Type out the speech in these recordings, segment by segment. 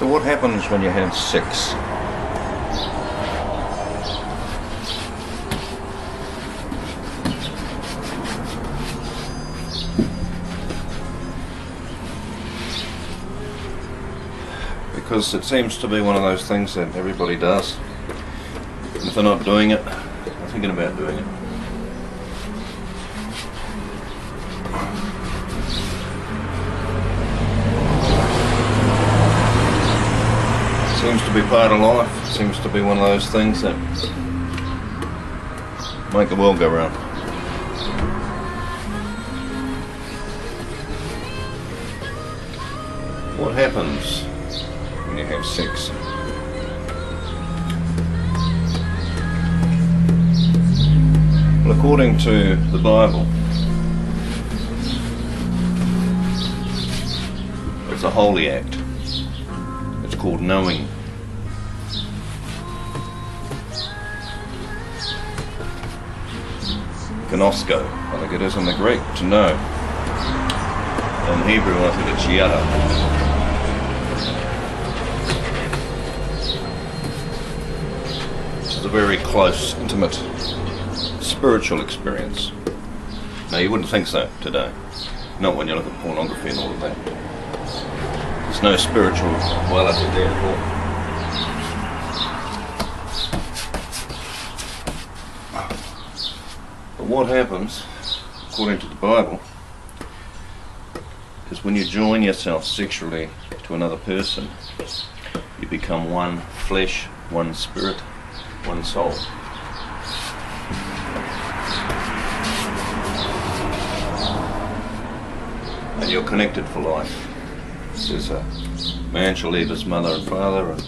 So what happens when you have sex? Because it seems to be one of those things that everybody does. And if they're not doing it, they're thinking about doing it. Seems to be part of life. Seems to be one of those things that make the world go round. What happens when you have sex? Well, according to the Bible, it's a holy act. It's called knowing. Gnosko, I think it is in the Greek, to know. In Hebrew, I think it's yada. It's a very close, intimate, spiritual experience. Now, you wouldn't think so today. Not when you look at pornography and all of that. There's no spiritual quality there at all. But what happens, according to the Bible, is when you join yourself sexually to another person, you become one flesh, one spirit, one soul. And you're connected for life. Says a man shall leave his mother and father and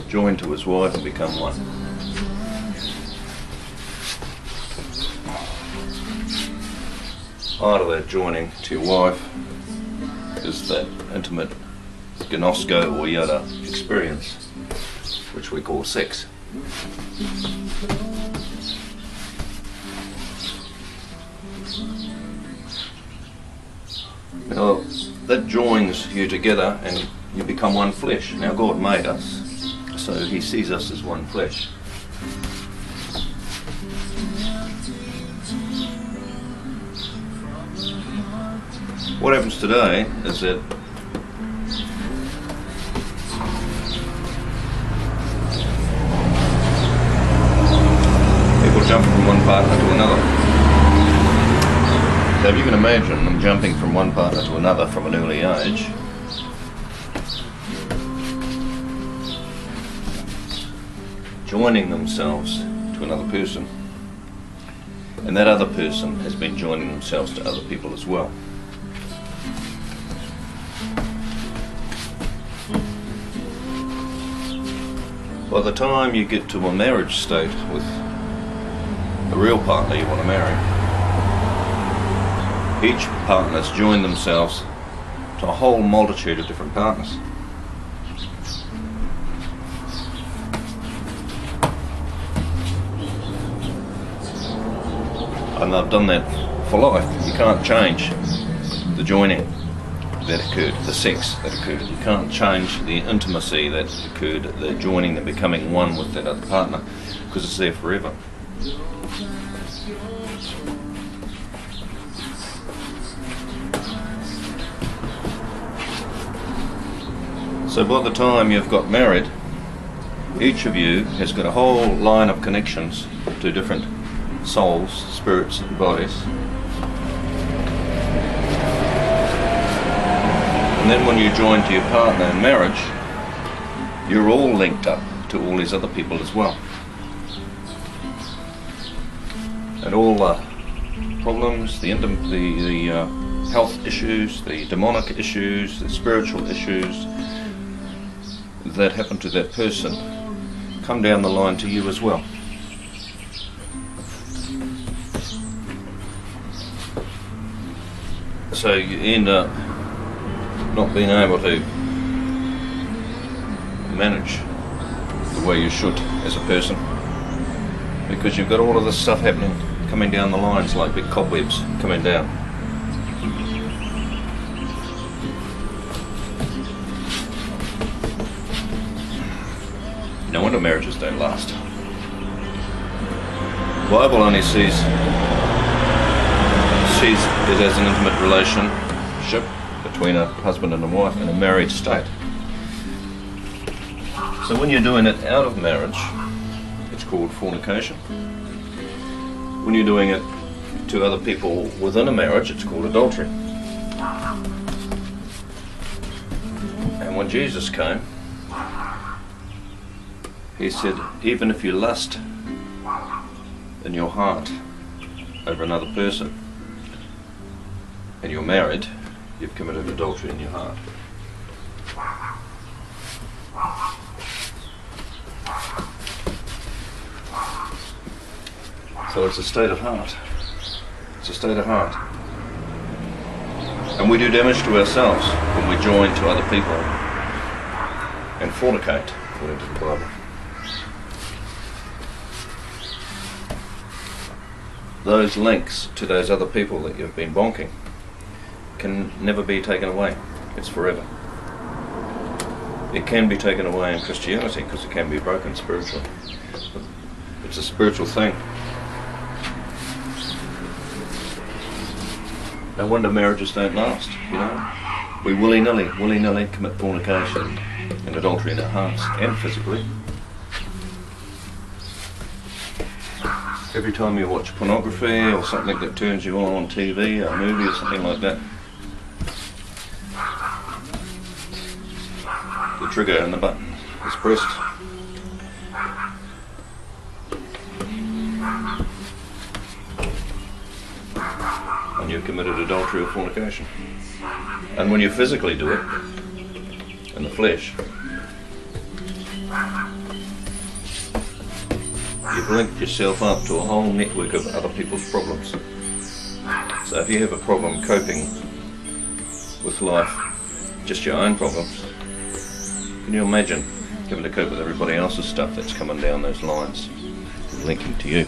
join to his wife and become one. Part of that joining to your wife is that intimate gnosko or yada experience, which we call sex. Now, that joins you together and you become one flesh. Now, God made us, so He sees us as one flesh. What happens today is that people jump from one partner to another. So if you can imagine them jumping from one partner to another from an early age, joining themselves to another person, and that other person has been joining themselves to other people as well. By the time you get to a marriage state with the real partner you want to marry, each partner's joined themselves to a whole multitude of different partners. And they've done that for life. You can't change the joining that occurred, the sex that occurred. You can't change the intimacy that occurred, the joining, the becoming one with that other partner, because it's there forever. So by the time you've got married, each of you has got a whole line of connections to different souls, spirits and bodies. And then when you join to your partner in marriage, you're all linked up to all these other people as well. And all the problems, the health issues, the demonic issues, the spiritual issues that happen to that person come down the line to you as well. So you end up not being able to manage the way you should as a person, because you've got all of this stuff happening, coming down the lines like big cobwebs coming down. marriages don't last. The Bible only sees it as an intimate relationship between a husband and a wife in a married state. So when you're doing it out of marriage, it's called fornication. When you're doing it to other people within a marriage, it's called adultery. And when Jesus came, he said, even if you lust in your heart over another person and you're married, you've committed adultery in your heart. So it's a state of heart. It's a state of heart. And we do damage to ourselves when we join to other people and fornicate, according to the Bible. Those links to those other people that you've been bonking can never be taken away. It's forever. It can be taken away in Christianity because it can be broken spiritually. It's a spiritual thing. No wonder marriages don't last, you know. We willy-nilly commit fornication and adultery in our hearts and physically. Every time you watch pornography or something that turns you on TV, a movie or something like that, the trigger and the button is pressed. And you've committed adultery or fornication. And when you physically do it, in the flesh, you've linked yourself up to a whole network of other people's problems. So if you have a problem coping with life, just your own problems, can you imagine having to cope with everybody else's stuff that's coming down those lines, linking to you?